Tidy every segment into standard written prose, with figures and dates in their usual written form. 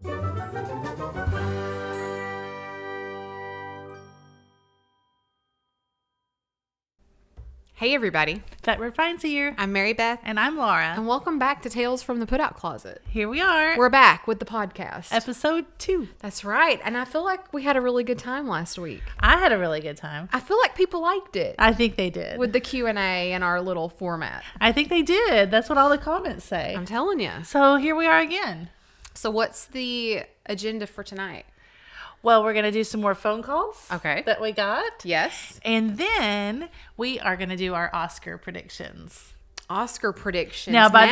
Hey everybody, Fatbirdfinds here. I'm Mary Beth, And I'm Laura. and welcome back to Tales from the Putout Closet. Here we are. We're back with the podcast. Episode 2. That's right, and I feel like we had a really good time last week. I had a really good time. I feel like people liked it I think they did. with the Q&A and our little format. I think they did. That's what all the comments say. I'm telling you. So here we are again. So what's the agenda for tonight? Well, we're going to do some more phone calls. Okay. That we got. Yes. And then we are going to do our Oscar predictions. Oscar predictions. By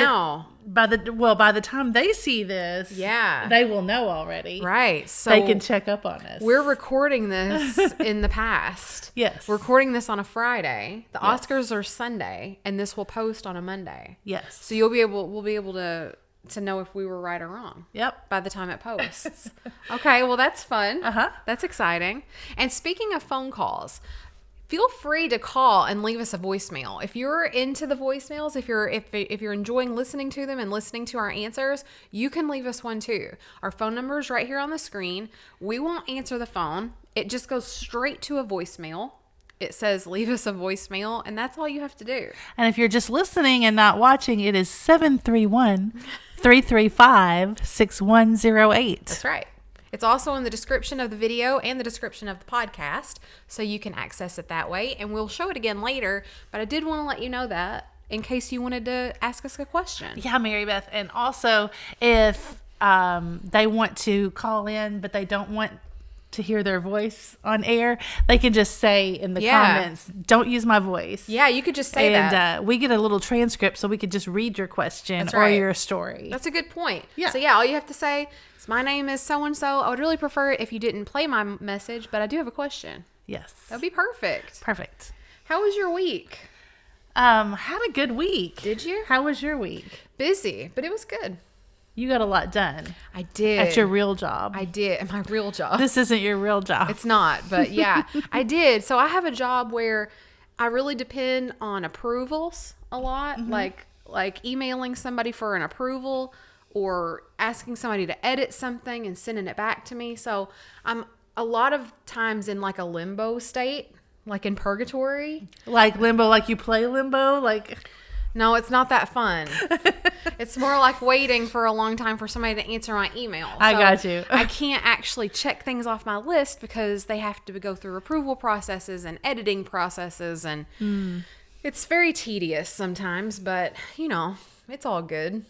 the time they see this, Yeah. they will know already. Right. So They can check up on us. we're recording this in the past. Yes. We're recording this on a Friday. The Yes. Oscars are Sunday, and this will post on a Monday. Yes. So we'll be able to know if we were right or wrong. Yep. By the time it posts. Okay, well that's fun. Uh-huh. That's exciting. And speaking of phone calls, feel free to call and leave us a voicemail. If you're into the voicemails, if you're enjoying listening to them and listening to our answers, you can leave us one too. Our phone number is right here on the screen. We won't answer the phone. It just goes straight to a voicemail. It says leave us a voicemail, and that's all you have to do. And if you're just listening and not watching, it is 731-335-6108. That's right. It's also in the description of the video and the description of the podcast, so you can access it that way, and we'll show it again later, but I did want to let you know that in case you wanted to ask us a question. Yeah, Mary Beth. And also, if they want to call in, but they don't want to hear their voice on air, they can just say in the comments, don't use my voice. Yeah, you could just say and, that. we get a little transcript so we could just read your question That's or right. your story. That's a good point. Yeah. So yeah, all you have to say is my name is so-and-so. I would really prefer it if you didn't play my message, but I do have a question. Yes. That'd be perfect. Perfect. How was your week? Had a good week. Did you? How was your week? Busy, but it was good. You got a lot done. I did. At your real job. I did. At my real job. This isn't your real job. It's not, but yeah, I did. So I have a job where I really depend on approvals a lot, like emailing somebody for an approval or asking somebody to edit something and sending it back to me. So I'm a lot of times in like a limbo state, like in purgatory. Like limbo, like you play limbo, like... No, it's not that fun. It's more like waiting for a long time for somebody to answer my email. I got you. I can't actually check things off my list because they have to go through approval processes and editing processes. And it's very tedious sometimes, but, it's all good.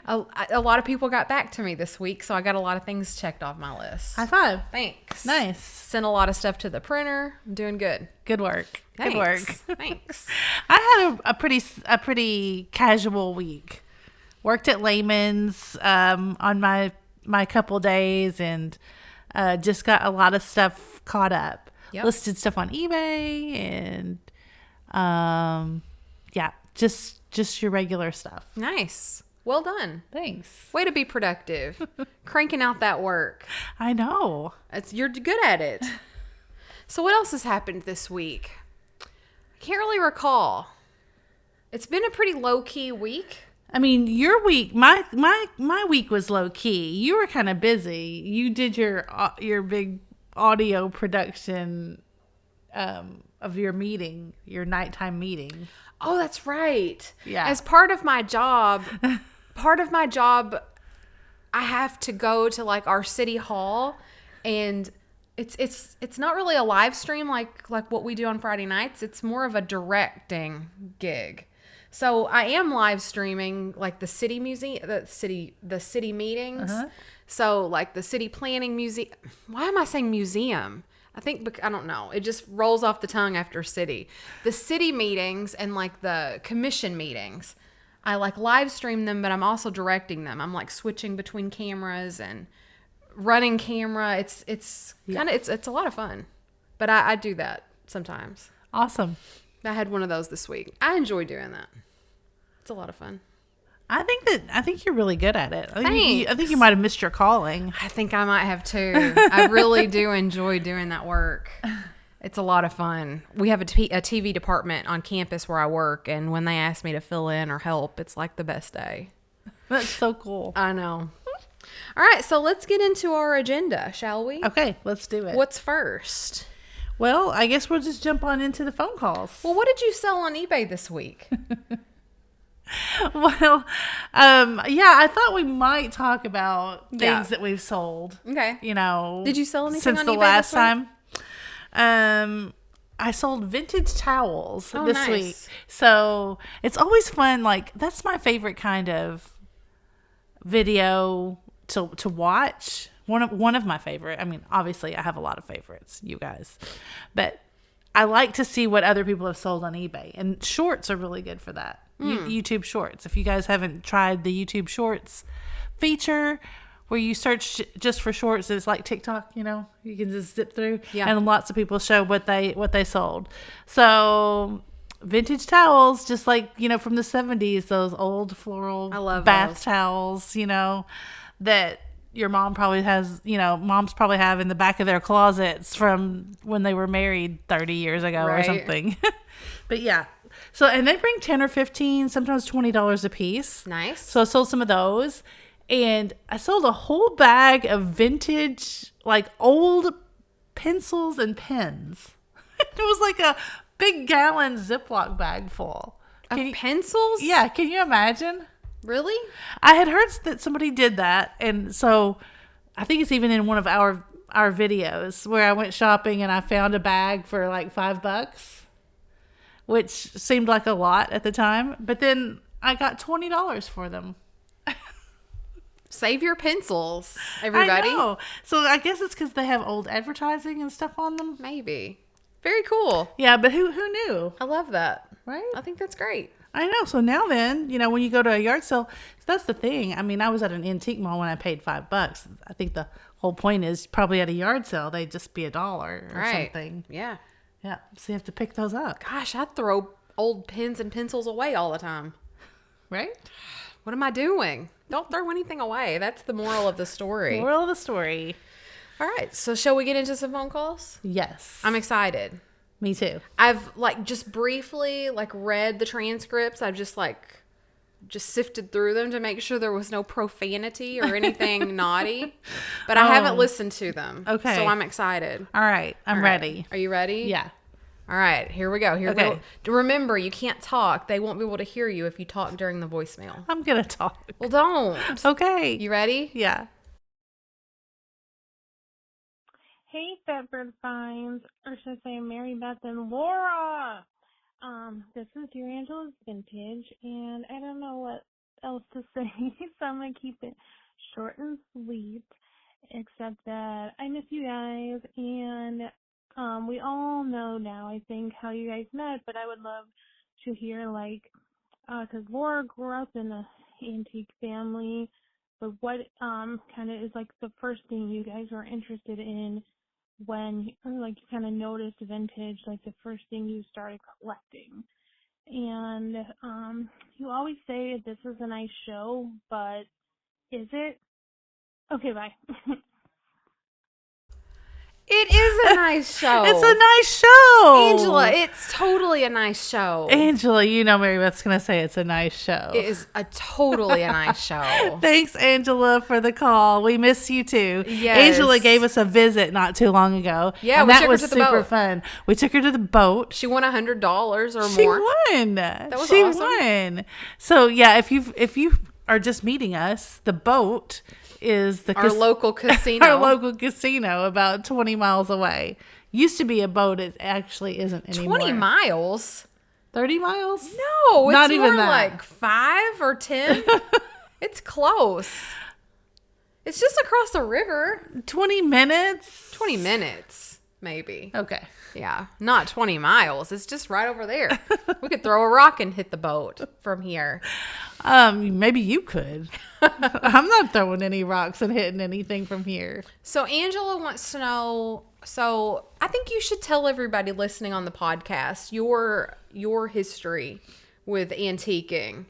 A lot of people got back to me this week, so I got a lot of things checked off my list. High five. Thanks. Nice. Sent a lot of stuff to the printer. I'm doing good. Good work. Thanks. Good work. Thanks. I had a pretty casual week. Worked at Layman's on my couple days and just got a lot of stuff caught up. Yep. Listed stuff on eBay and just your regular stuff. Nice. Well done. Thanks. Way to be productive. Cranking out that work. I know. You're good at it. So what else has happened this week? I can't really recall. It's been a pretty low-key week. I mean, your week, my week was low key. You were kind of busy. You did your big audio production of your meeting, your nighttime meeting. Oh, that's right. Yeah. As part of my job, I have to go to like our city hall, and it's not really a live stream like what we do on Friday nights. It's more of a directing gig. So I am live streaming like the city museum, the city meetings. Uh-huh. So like the city planning museum. Why am I saying museum? I don't know. It just rolls off the tongue after city. The city meetings and like the commission meetings, I like live stream them, but I'm also directing them. I'm like switching between cameras and running camera. It's a lot of fun, but I do that sometimes. Awesome. I had one of those this week. I enjoy doing that. It's a lot of fun. I think you're really good at it. I Thanks. think you might have missed your calling. I think I might have too. I really do enjoy doing that work. It's a lot of fun. We have a TV department on campus where I work, and when they ask me to fill in or help, it's like the best day. That's so cool. I know. All right, so let's get into our agenda, shall we? Okay, let's do it. What's first? Well, I guess we'll just jump on into the phone calls. Well, what did you sell on eBay this week? Well, yeah, I thought we might talk about things that we've sold. Okay. You know, Did you sell anything since on the eBay last this week? time? I sold vintage towels this nice. week. So it's always fun. Like, that's my favorite kind of video to watch. One of my favorite. I mean, obviously I have a lot of favorites, you guys, but I like to see what other people have sold on eBay, and shorts are really good for that. YouTube shorts. If you guys haven't tried the YouTube shorts feature where you search just for shorts, it's like TikTok, you know, you can just zip through, and lots of people show what they sold. So vintage towels, just like, you know, from the 70s, those old floral bath towels, you know, that your mom probably has, you know, moms probably have in the back of their closets from when they were married 30 years ago or something. But yeah. So, and they bring 10 or 15, sometimes $20 a piece. Nice. So I sold some of those, and I sold a whole bag of vintage, like old pencils and pens. It was like a big gallon Ziploc bag full. Of pencils? Yeah. Can you imagine? Really? I had heard that somebody did that, and so I think it's even in one of our videos where I went shopping and I found a bag for like $5, which seemed like a lot at the time, but then I got $20 for them. Save your pencils, everybody. I know. So I guess it's because they have old advertising and stuff on them. Maybe. Very cool. Yeah, but who knew? I love that. Right? I think that's great. I know. So now then, you know, when you go to a yard sale, that's the thing. I mean, I was at an antique mall when I paid $5. I think the whole point is probably at a yard sale, they'd just be $1 or something. Yeah. Yeah. So you have to pick those up. Gosh, I throw old pens and pencils away all the time. Right? What am I doing? Don't throw anything away. That's the moral of the story. Moral of the story. All right. So shall we get into some phone calls? Yes. I'm excited. Me too. I've just briefly read the transcripts. I've just sifted through them to make sure there was no profanity or anything naughty. But I haven't listened to them. Okay. So I'm excited. All right. I'm ready. Are you ready? Yeah. All right. Here we go. Okay. Remember, you can't talk. They won't be able to hear you if you talk during the voicemail. I'm going to talk. Well, don't. Okay. You ready? Yeah. Hey, fatbirdfinds, or should I say Mary Beth and Laura? This is Dear Angela's Vintage, and I don't know what else to say, so I'm going to keep it short and sweet, except that I miss you guys, and we all know now, I think, how you guys met, but I would love to hear, because Laura grew up in an antique family, but what kind of is, the first thing you guys were interested in when, you kind of noticed vintage, the first thing you started collecting. And you always say this is a nice show, but is it? Okay, bye. It is a nice show. It's a nice show. Angela, it's totally a nice show. Angela, you know Mary Beth's going to say it's a nice show. It is totally a nice show. Thanks, Angela, for the call. We miss you too. Yes. Angela gave us a visit not too long ago. Yeah, and we that took her was to the super boat. fun. We took her to the boat. She won $100 or She more. won. That was she awesome. won. So yeah, if you are just meeting us, the boat is Our local casino. our local casino about 20 miles away. Used to be a boat. It actually isn't anymore. 20 miles? 30 miles? No, it's Not more even that. 5 or 10. It's close. It's just across the river. 20 minutes? 20 minutes, maybe. Okay. Yeah, not 20 miles. It's just right over there. We could throw a rock and hit the boat from here. Maybe you could. I'm not throwing any rocks and hitting anything from here. So Angela wants to know, so I think you should tell everybody listening on the podcast your history with antiquing,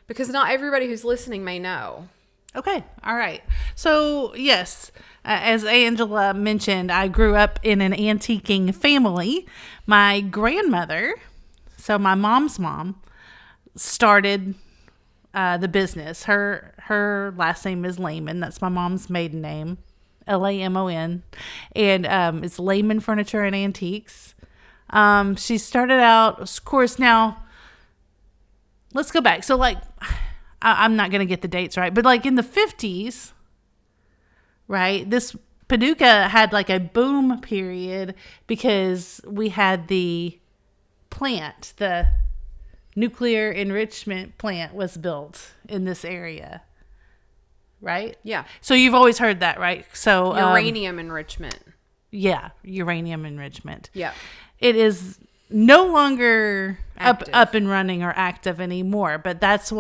because not everybody who's listening may know. Okay. All right. So, yes, as Angela mentioned, I grew up in an antiquing family. My grandmother, so my mom's mom, started the business. Her last name is Lehman. That's my mom's maiden name, Lamon, and it's Lehman Furniture and Antiques. She started out, of course. Now, let's go back. So, like, I'm not gonna get the dates right, but like in the 50s, right? This Paducah had like a boom period because we had the plant, the nuclear enrichment plant was built in this area, right? Yeah. So you've always heard that, right? So Uranium enrichment. Yeah, uranium enrichment. Yeah. It is no longer Active. up and running or active anymore, but that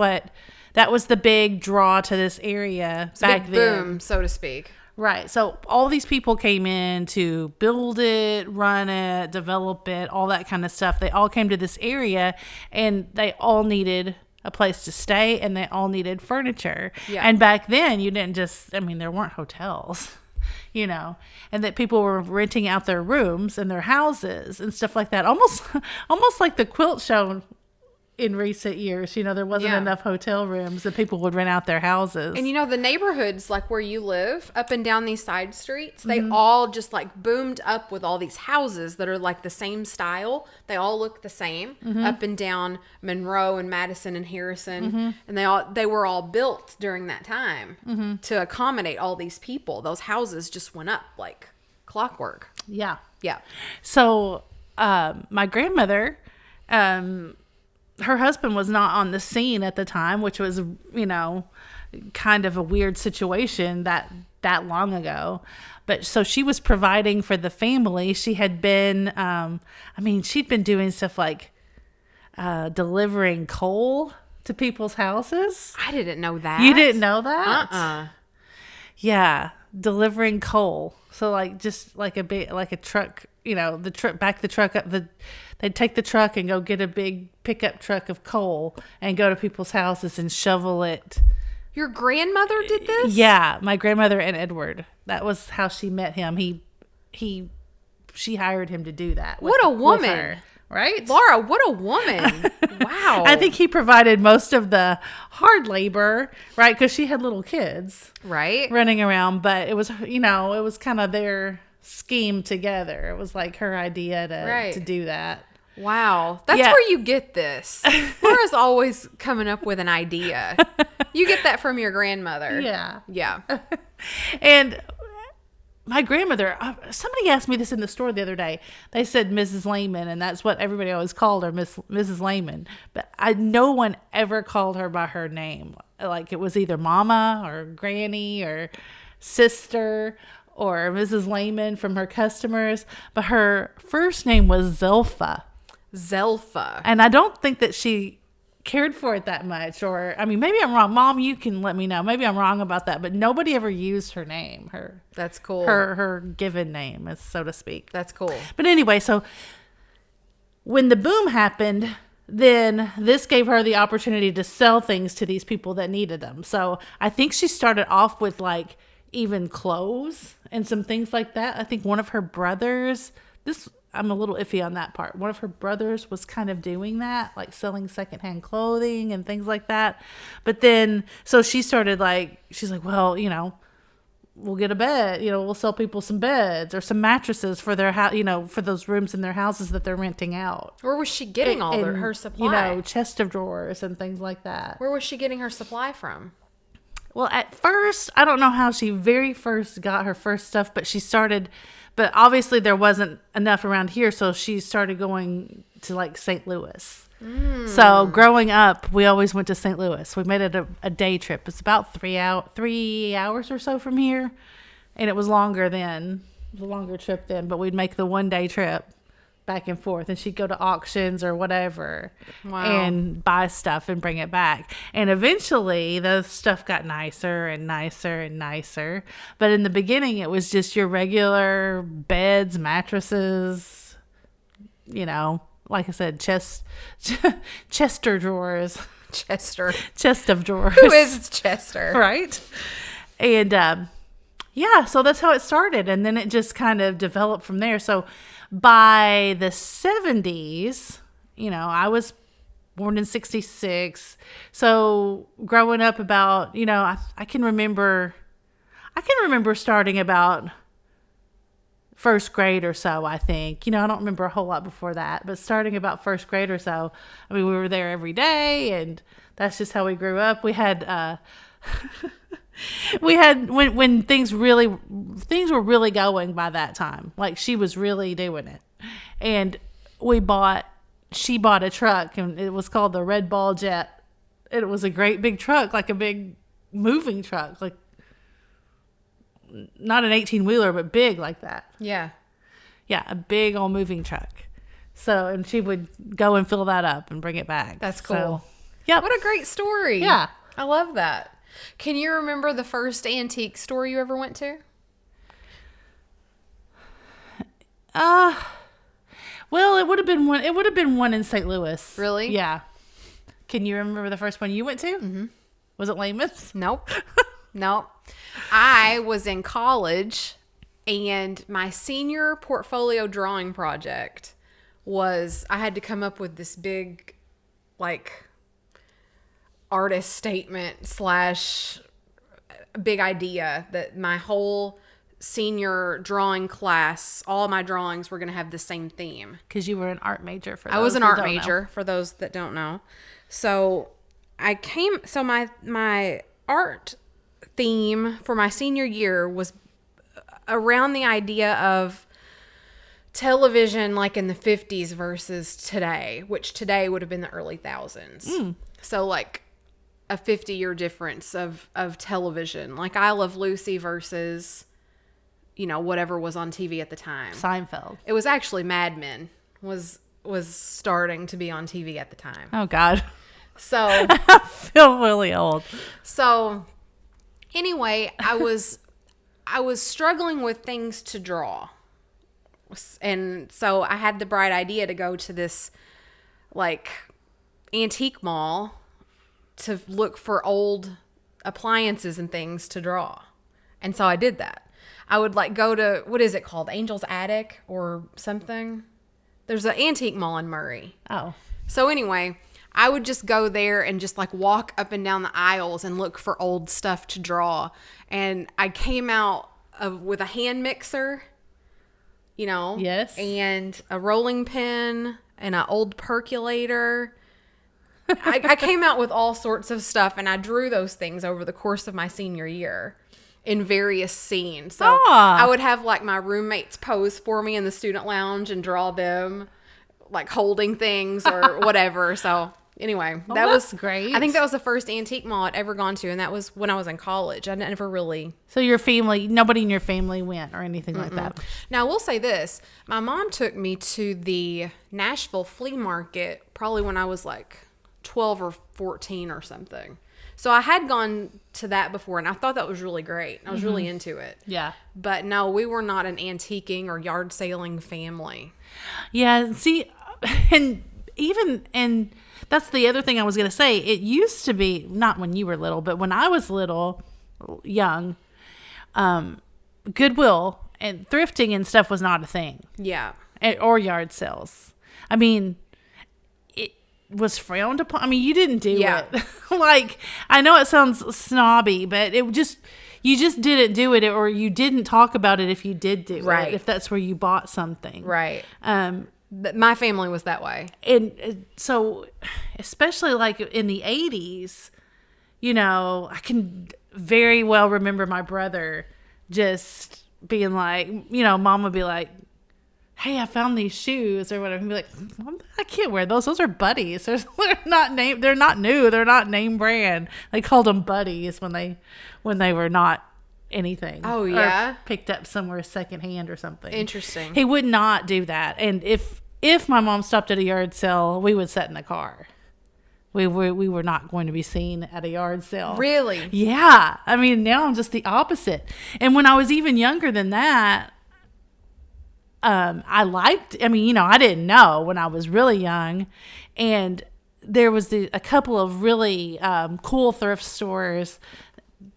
was the big draw to this area It's a back big then. boom, so to speak. Right. So all these people came in to build it, run it, develop it, all that kind of stuff. They all came to this area and they all needed a place to stay and they all needed furniture. Yeah. And back then you didn't there weren't hotels, and that people were renting out their rooms and their houses and stuff like that. Almost like the quilt show in recent years, there wasn't enough hotel rooms that people would rent out their houses. And the neighborhoods, like where you live, up and down these side streets, they all just like boomed up with all these houses that are like the same style. They all look the same up and down Monroe and Madison and Harrison. And they were all built during that time to accommodate all these people. Those houses just went up like clockwork. Yeah. Yeah. So my grandmother, her husband was not on the scene at the time, which was, kind of a weird situation that long ago. But so she was providing for the family. She had been, she'd been doing stuff like delivering coal to people's houses. I didn't know that. You didn't know that? Uh-uh. Yeah, delivering coal. So like just like a big like a truck, back the truck up they'd take the truck and go get a big pickup truck of coal and go to people's houses and shovel it. Your grandmother did this? Yeah, my grandmother and Edward. That was how she met him. She hired him to do that. What a woman. With her, right? Laura, what a woman. Wow. I think he provided most of the hard labor, right? Because she had little kids. Right. Running around, but it was, it was kind of their scheme together. It was like her idea to do that. Wow. That's where you get this. Laura's always coming up with an idea. You get that from your grandmother. Yeah. Yeah. And my grandmother, somebody asked me this in the store the other day. They said Mrs. Lehman, and that's what everybody always called her, Mrs. Lehman. But no one ever called her by her name. Like it was either Mama or Granny or Sister or Mrs. Lehman from her customers. But her first name was Zelfa. And I don't think that she cared for it that much. Or, maybe I'm wrong. Mom, you can let me know. Maybe I'm wrong about that. But nobody ever used her name. That's cool. Her given name, so to speak. That's cool. But anyway, so when the boom happened, then this gave her the opportunity to sell things to these people that needed them. So I think she started off with like even clothes and some things like that. I think one of her brothers, I'm a little iffy on that part. One of her brothers was kind of doing that, like selling secondhand clothing and things like that. But then, so she started she's like, well, we'll get a bed, we'll sell people some beds or some mattresses for their house, for those rooms in their houses that they're renting out. Where was she getting her supply? Chest of drawers and things like that. Where was she getting her supply from? Well, at first, I don't know how she very first got her first stuff, but but obviously there wasn't enough around here. So she started going to like St. Louis. So growing up, we always went to St. Louis. We made it a day trip. It's about 3 hours or so from here. And it was longer then, the longer trip then, but we'd make the 1 day trip back and forth, and she'd go to auctions or whatever. Wow. And buy stuff and bring it back. And eventually the stuff got nicer and nicer and nicer. But in the beginning, it was just your regular beds, mattresses, like I said, Chester drawers. Chest of drawers. Who is Chester? Right. And so that's how it started. And then it just kind of developed from there. So by the 70s, I was born in 66. So growing up about, I can remember starting about first grade or so, I think. I don't remember a whole lot before that, but starting about first grade or so, I mean, we were there every day, and that's just how we grew up. We had, when things were really going by that time, like she was really doing it. And she bought a truck, and it was called the Red Ball Jet. It was a great big truck, like a big moving truck, like not an 18-wheeler, but big like that. Yeah. Yeah, a big old moving truck. So, and she would go and fill that up and bring it back. That's cool. So, yeah. What a great story. Yeah. I love that. Can you remember the first antique store you ever went to? Well, it would have been one. It would have been one in St. Louis. Really? Yeah. Can you remember the first one you went to? Mm-hmm. Was it Lama's? Nope. Nope. I was in college, and my senior portfolio drawing project was I had to come up with this big, like, artist statement / big idea that my whole senior drawing class, all of my drawings were going to have the same theme. Because you were an art major. I was an art major, for those that don't know. So my art theme for my senior year was around the idea of television like in the 50s versus today, which today would have been the early thousands. So like a 50-year difference of television, like I Love Lucy versus, whatever was on TV at the time. Seinfeld. It was actually Mad Men was starting to be on TV at the time. Oh, God. So I feel really old. So anyway, I was struggling with things to draw. And so I had the bright idea to go to this like antique mall to look for old appliances and things to draw. And so I did that. I would like go to, what is it called? Angel's Attic or something? There's an antique mall in Murray. Oh. So anyway, I would just go there and just like walk up and down the aisles and look for old stuff to draw. And I came out with a hand mixer, Yes. And a rolling pin and an old percolator. I came out with all sorts of stuff, and I drew those things over the course of my senior year in various scenes. So I would have like my roommates pose for me in the student lounge and draw them like holding things or whatever. So anyway, that was great. I think that was the first antique mall I'd ever gone to, and that was when I was in college. I never really. So your family, nobody in your family went or anything like that? Now, I will say this. My mom took me to the Nashville flea market probably when I was like 12 or 14 or something. So I had gone to that before, and I thought that was really great. I was really into it. Yeah. But no, we were not an antiquing or yard sailing family. Yeah. See, and that's the other thing I was going to say. It used to be, not when you were little, but when I was young, Goodwill and thrifting and stuff was not a thing. Yeah. Or yard sales. I mean, it was frowned upon. I mean, you didn't do it. Like, I know it sounds snobby, but you just didn't do it, or you didn't talk about it if you did do it, if that's where you bought something. Right. My family was that way. And so, especially like in the 80s, I can very well remember my brother just being like, Mom would be like, hey, I found these shoes or whatever. And be like, I can't wear those. Those are Buddies. They're not new. They're not name brand. They called them Buddies when they were not anything. Oh, yeah. Or picked up somewhere secondhand or something. Interesting. He would not do that. And if my mom stopped at a yard sale, we would sit in the car. We were not going to be seen at a yard sale. Really? Yeah. I mean, now I'm just the opposite. And when I was even younger than that, I didn't know when I was really young. And there was a couple of really cool thrift stores.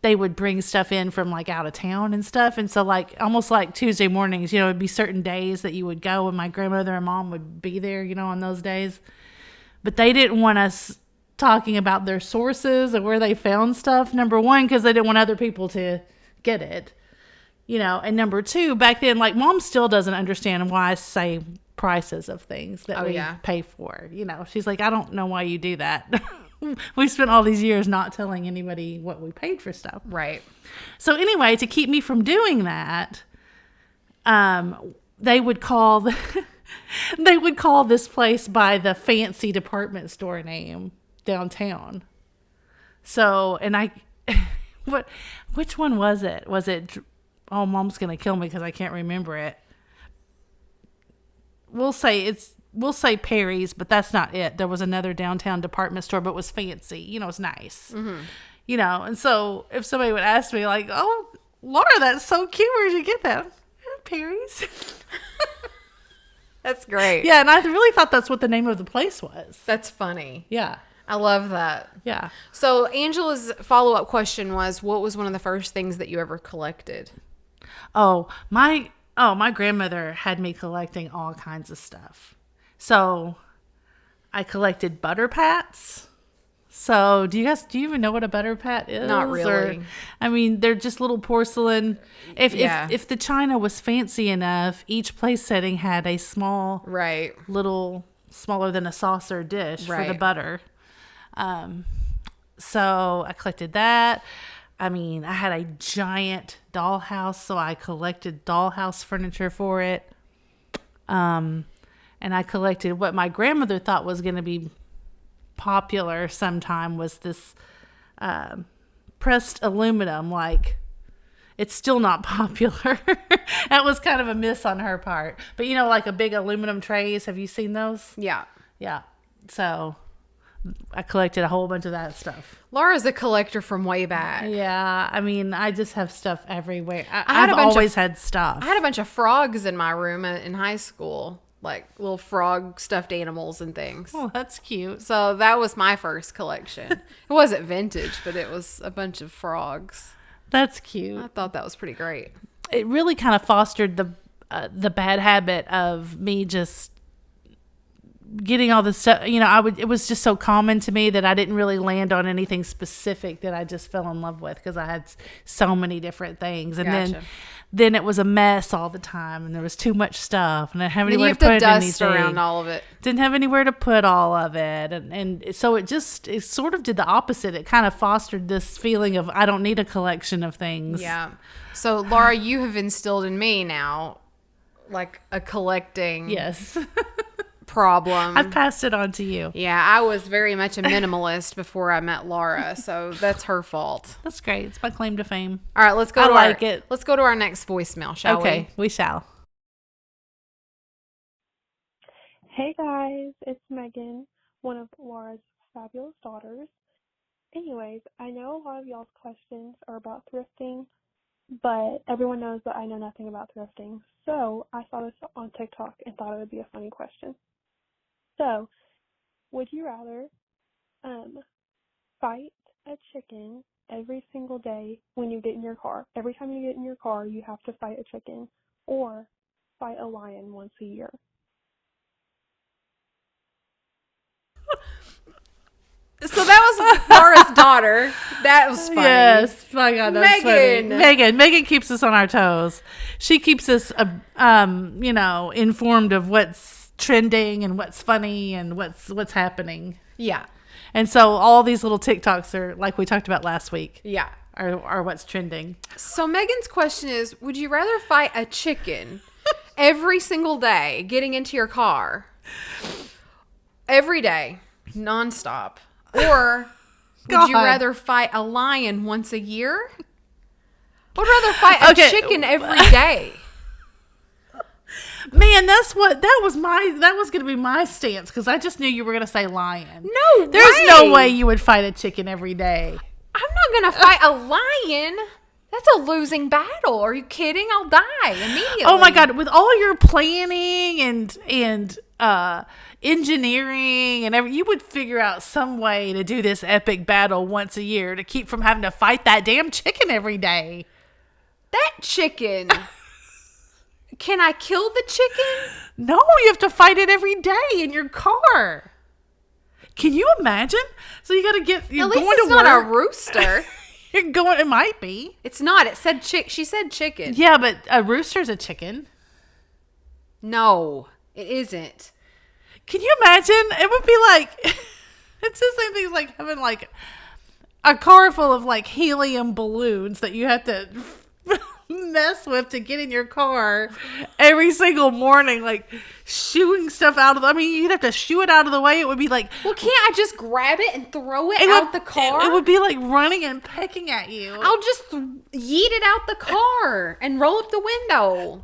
They would bring stuff in from like out of town and stuff. And so like almost like Tuesday mornings, it'd be certain days that you would go and my grandmother and mom would be there, on those days. but they didn't want us talking about their sources and where they found stuff. Number one, because they didn't want other people to get it, and number two, back then, like, Mom still doesn't understand why I say prices of things that we pay for. She's like, I don't know why you do that. We spent all these years not telling anybody what we paid for stuff. Right. So anyway, to keep me from doing that, they would call this place by the fancy department store name downtown. So, and which one was it? Was it, oh, Mom's going to kill me because I can't remember it. We'll say Perry's, but that's not it. There was another downtown department store, but it was fancy. It's nice. Mm-hmm. And so if somebody would ask me, like, oh, Laura, that's so cute. Where'd you get that? Perry's. That's great. Yeah, and I really thought that's what the name of the place was. That's funny. Yeah. I love that. Yeah. So Angela's follow-up question was, what was one of the first things that you ever collected? My grandmother had me collecting all kinds of stuff. So I collected butter pats. So do you even know what a butter pat is? Not really. They're just little porcelain. If the china was fancy enough, each place setting had a small, little smaller than a saucer dish for the butter. So I collected that. I had a giant dollhouse, so I collected dollhouse furniture for it. And I collected what my grandmother thought was going to be popular sometime, was this pressed aluminum. Like, it's still not popular. That was kind of a miss on her part. But like a big aluminum trays. Have you seen those? Yeah. Yeah. So I collected a whole bunch of that stuff. Laura's a collector from way back. Yeah. I just have stuff everywhere. I've always had stuff. I had a bunch of frogs in my room in high school. Like little frog stuffed animals and things. Oh, that's cute. So that was my first collection. It wasn't vintage, but it was a bunch of frogs. That's cute. I thought that was pretty great. It really kind of fostered the bad habit of me just getting all this stuff. It was just so common to me that I didn't really land on anything specific that I just fell in love with, because I had so many different things. And then it was a mess all the time, and there was too much stuff, and I didn't have anywhere to put anything. You have to dust around all of it. Didn't have anywhere to put all of it, and so it sort of did the opposite. It kind of fostered this feeling of, I don't need a collection of things. Yeah. So Laura, you have instilled in me now, like, a collecting problem. I've passed it on to you. Yeah, I was very much a minimalist before I met Laura, so that's her fault. That's great. It's my claim to fame. All right, let's go. Let's go to our next voicemail, shall we? Okay, we shall. Hey guys, it's Megan, one of Laura's fabulous daughters. Anyways, I know a lot of y'all's questions are about thrifting, but everyone knows that I know nothing about thrifting. So I saw this on TikTok and thought it would be a funny question. So, would you rather fight a chicken every single day when you get in your car? Every time you get in your car, you have to fight a chicken, or fight a lion once a year? So that was Laura's daughter. That was funny. Yes, my God, that's Megan. Funny. Megan keeps us on our toes. She keeps us, informed of what's trending and what's funny and what's happening. Yeah. And so all these little TikToks are, like we talked about last week. Yeah. Are what's trending. So Megan's question is, would you rather fight a chicken every single day getting into your car every day, nonstop? Or would you rather fight a lion once a year? I would rather fight a chicken every day. Man, that was going to be my stance, because I just knew you were going to say lion. No, there's no way you would fight a chicken every day. I'm not going to fight a lion. That's a losing battle. Are you kidding? I'll die immediately. Oh my God! With all your planning and engineering and everything, you would figure out some way to do this epic battle once a year to keep from having to fight that damn chicken every day. That chicken. Can I kill the chicken? No, you have to fight it every day in your car. Can you imagine? So you got to you're At least going it's to not work. a rooster. You're going, it might be. It's not. It said she said chicken. Yeah, but a rooster's a chicken. No, it isn't. Can you imagine? It would be like, it's the same thing as like having like a car full of like helium balloons that you have to mess with to get in your car every single morning, like shooing stuff out of I mean, you'd have to shoo it out of the way. It would be like, well, can't I just grab it and throw it out the car? It would be like running and pecking at you. I'll just yeet it out the car and roll up the window.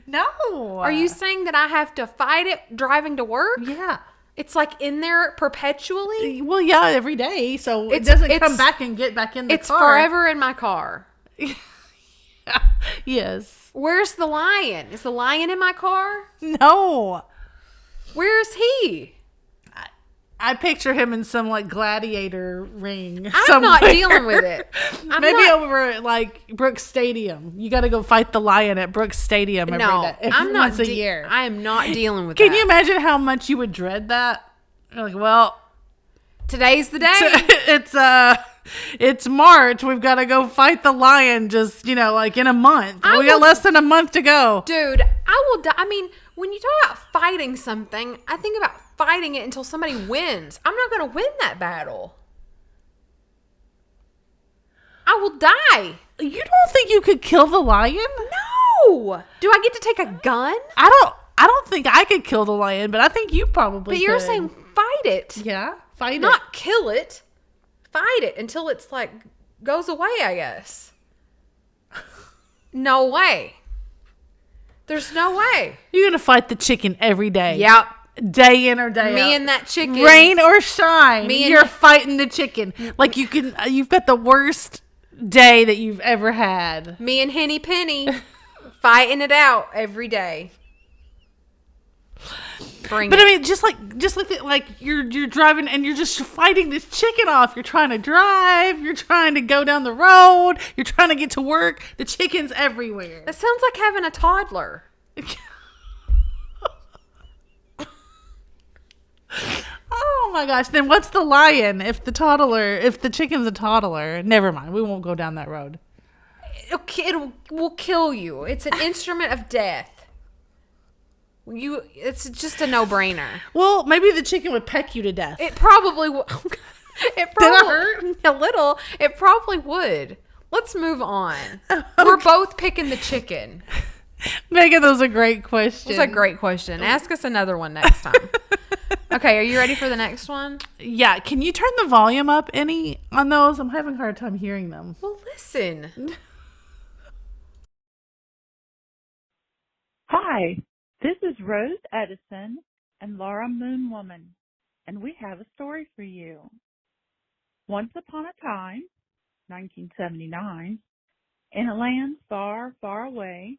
No. Are you saying that I have to fight it driving to work? Yeah. It's like in there perpetually? Well, yeah, every day. So it doesn't come back and get back in the car. It's forever in my car. Yes. Where's the lion? Is the lion in my car? No. Where is he? I picture him in some like gladiator ring. I'm not dealing with it. Maybe over at like Brooks Stadium. You got to go fight the lion at Brooks Stadium once a year. I am not dealing with Can that. you imagine how much you would dread that? You're like, well, today's the day. It's March. We've got to go fight the lion just, like in a month. We got less than a month to go. Dude, I will die. I mean, when you talk about fighting something, I think about fighting it until somebody wins. I'm not going to win that battle. I will die. You don't think you could kill the lion? No. Do I get to take a gun? I don't think I could kill the lion, but I think you probably But you're could. saying fight it. Yeah, fight it. Not kill it. Fight it until it's like goes away, I guess. No way. There's no way. You're going to fight the chicken every day. Yep. Day in or day out. Me and that chicken. Rain or shine. You're fighting the chicken. Like you've got the worst day that you've ever had. Me and Henny Penny fighting it out every day. I mean, just like you're driving and you're just fighting this chicken off. You're trying to drive. You're trying to go down the road. You're trying to get to work. The chicken's everywhere. That sounds like having a toddler. Oh my gosh! Then what's the lion? If the chicken's a toddler, never mind. We won't go down that road. It will kill you. It's an instrument of death. It's just a no-brainer. Well, maybe the chicken would peck you to death. It probably would. Did I hurt? A little. It probably would. Let's move on. Okay. We're both picking the chicken. Megan, that was a great question. It was a great question. Ask us another one next time. Okay, are you ready for the next one? Yeah. Can you turn the volume up any on those? I'm having a hard time hearing them. Well, listen. Hi, this is Rose Edison and Laura Moon Woman, and we have a story for you. Once upon a time, 1979, in a land far, far away,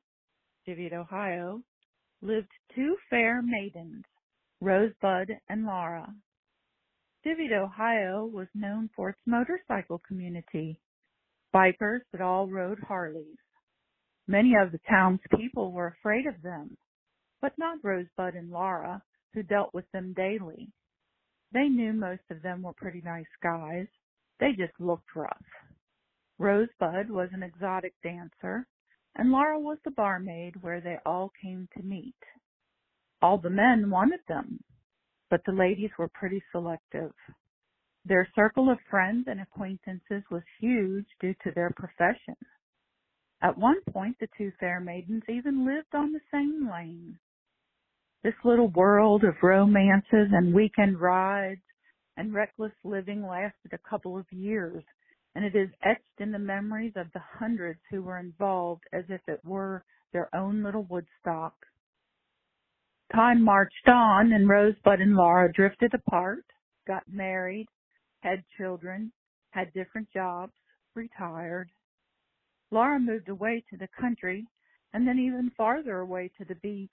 Cheviot, Ohio, lived two fair maidens, Rosebud and Laura. Cheviot, Ohio was known for its motorcycle community, bikers that all rode Harleys. Many of the townspeople were afraid of them, but not Rosebud and Laura, who dealt with them daily. They knew most of them were pretty nice guys. They just looked rough. Rosebud was an exotic dancer, and Laura was the barmaid where they all came to meet. All the men wanted them, but the ladies were pretty selective. Their circle of friends and acquaintances was huge due to their profession. At one point, the two fair maidens even lived on the same lane. This little world of romances and weekend rides and reckless living lasted a couple of years, and it is etched in the memories of the hundreds who were involved as if it were their own little Woodstock. Time marched on, and Rosebud and Laura drifted apart, got married, had children, had different jobs, retired. Laura moved away to the country, and then even farther away to the beach,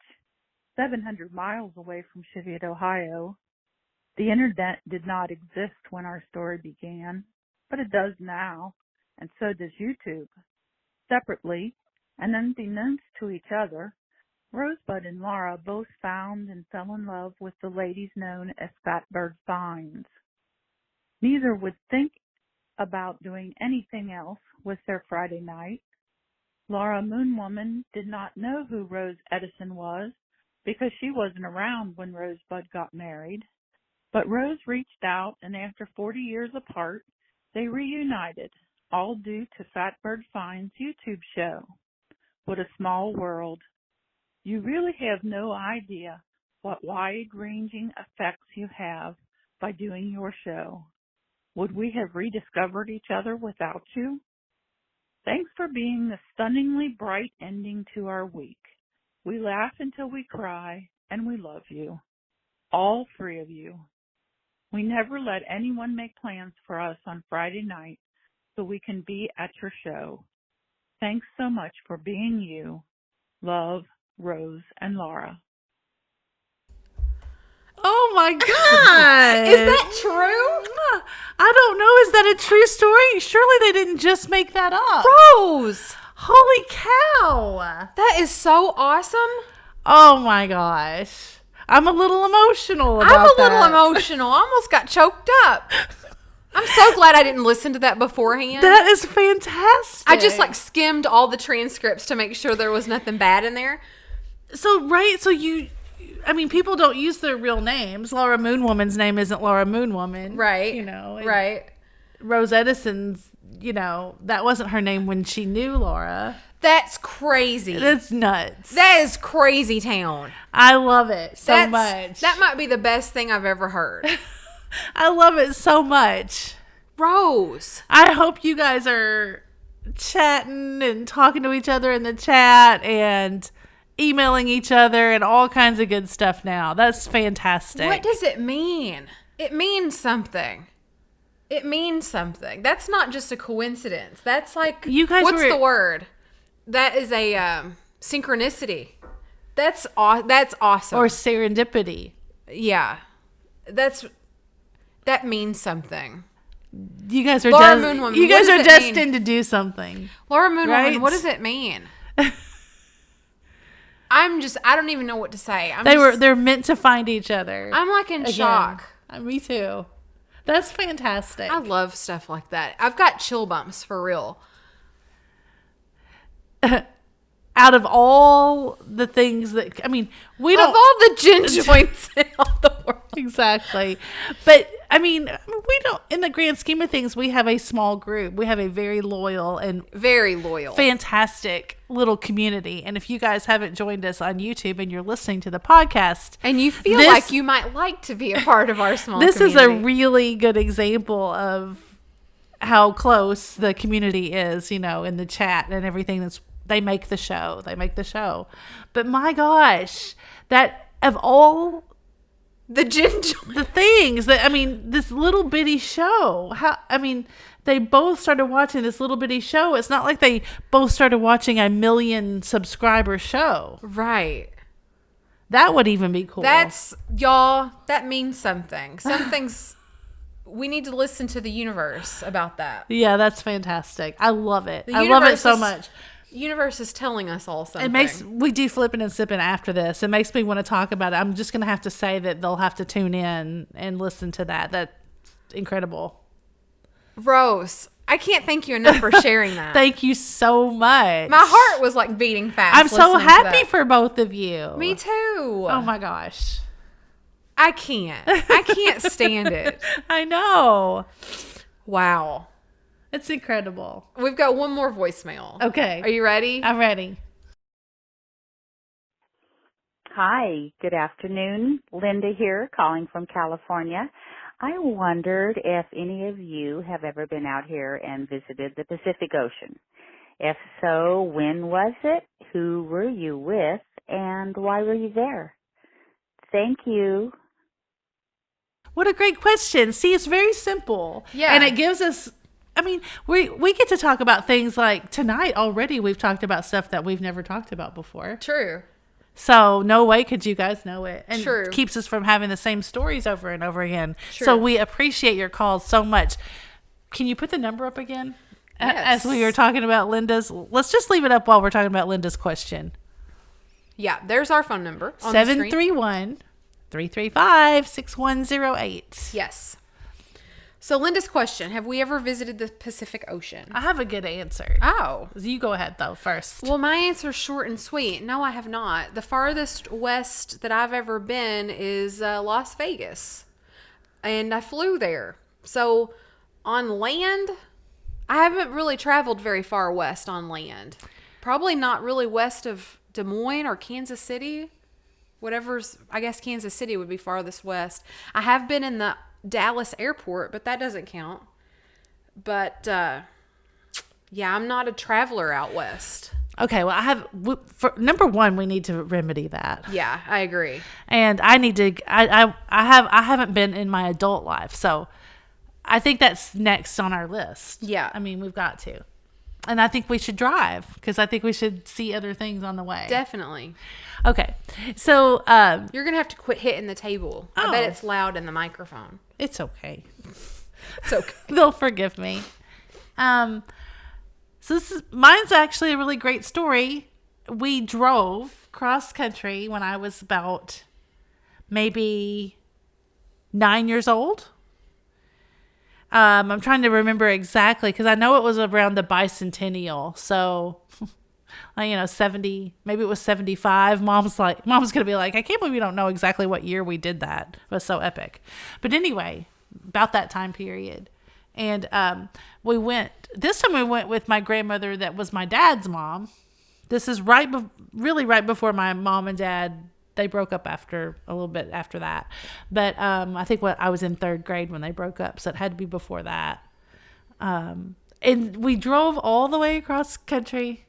700 miles away from Cheviot, Ohio. The internet did not exist when our story began, but it does now, and so does YouTube. Separately, and unbeknownst to each other, Rosebud and Laura both found and fell in love with the ladies known as fatbirdfinds. Neither would think about doing anything else with their Friday night. Laura Moonwoman did not know who Rose Edison was because she wasn't around when Rosebud got married. But Rose reached out, and after 40 years apart, they reunited, all due to Fatbird Finds' YouTube show. What a small world. You really have no idea what wide-ranging effects you have by doing your show. Would we have rediscovered each other without you? Thanks for being the stunningly bright ending to our week. We laugh until we cry, and we love you. All three of you. We never let anyone make plans for us on Friday night so we can be at your show. Thanks so much for being you. Love, Rose and Laura. Oh my God. Is that true? I don't know. Is that a true story? Surely they didn't just make that up. Rose! Holy cow. That is so awesome. Oh my gosh. I'm a little emotional about that. I'm a little emotional. I almost got choked up. I'm so glad I didn't listen to that beforehand. That is fantastic. I just skimmed all the transcripts to make sure there was nothing bad in there. So, right. So people don't use their real names. Laura Moonwoman's name isn't Laura Moonwoman. Right. Right. Rose Edison's, that wasn't her name when she knew Laura. That's crazy. That's nuts. That is crazy town. I love it so much. That might be the best thing I've ever heard. I love it so much. Rose. I hope you guys are chatting and talking to each other in the chat and emailing each other and all kinds of good stuff now. That's fantastic. What does it mean? It means something. It means something. That's not just a coincidence. That's you guys what's the word? That is a synchronicity. That's awesome. Or serendipity. Yeah. That means something. You guys are Laura Moonwoman. You guys are destined to do something. Laura Moonwoman, right? What does it mean? I don't even know what to say. They're meant to find each other. I'm in shock. Me too. That's fantastic. I love stuff like that. I've got chill bumps for real. Out of all the things that, we don't. Of all the gin joints in all the world. Exactly. But, we don't, in the grand scheme of things, we have a small group. We have a very loyal, fantastic little community. And if you guys haven't joined us on YouTube and you're listening to the podcast. And you feel like you might like to be a part of our small community. This is a really good example of how close the community is, in the chat and everything they make the show. But my gosh, that of all the things that, this little bitty show, they both started watching this little bitty show. It's not like they both started watching a 1 million subscriber show. Right. That would even be cool. That means something. We need to listen to the universe about that. Yeah, that's fantastic. I love it. I love it so much. Universe is telling us all something. We do Flippin and Sippin after this. It makes me want to talk about it. I'm just going to have to say that they'll have to tune in and listen to that. That's incredible. Rose, I can't thank you enough for sharing that. Thank you so much. My heart was beating fast. I'm so happy for both of you. Me too. Oh my gosh. I can't stand it. I know. Wow. It's incredible. We've got one more voicemail. Okay. Are you ready? I'm ready. Hi, good afternoon. Linda here, calling from California. I wondered if any of you have ever been out here and visited the Pacific Ocean. If so, when was it? Who were you with? And why were you there? Thank you. What a great question. See, it's very simple. Yeah. And it gives us, we get to talk about things like tonight already. We've talked about stuff that we've never talked about before. True. So no way could you guys know it. And True. It keeps us from having the same stories over and over again. True. So we appreciate your calls so much. Can you put the number up again? Yes. As we were talking about Linda's, let's just leave it up while we're talking about Linda's question. Yeah, there's our phone number on the screen. 731-335-6108. Yes. So Linda's question, have we ever visited the Pacific Ocean? I have a good answer. Oh. You go ahead, though, first. Well, my answer is short and sweet. No, I have not. The farthest west that I've ever been is Las Vegas. And I flew there. So on land, I haven't really traveled very far west on land. Probably not really west of Des Moines or Kansas City. I guess Kansas City would be farthest west. I have been in the Dallas airport, but that doesn't count. But yeah, I'm not a traveler out west. Okay, well, for number one, we need to remedy that. Yeah, I agree. And I need to. I haven't been in my adult life, so I think that's next on our list. Yeah, I mean, we've got to. And I think we should drive because I think we should see other things on the way. Definitely. Okay. So you're going to have to quit hitting the table. I bet it's loud in the microphone. It's okay. It's okay. They'll forgive me. So mine's actually a really great story. We drove cross country when I was about maybe 9 years old. I'm trying to remember exactly because I know it was around the bicentennial. So, 70, maybe it was 75. Mom's going to be like, I can't believe you don't know exactly what year we did that. It was so epic. But anyway, about that time period. And this time we went with my grandmother that was my dad's mom. This is really right before my mom and dad, they broke up after a little bit after that. But I think I was in third grade when they broke up, so it had to be before that. And we drove all the way across country.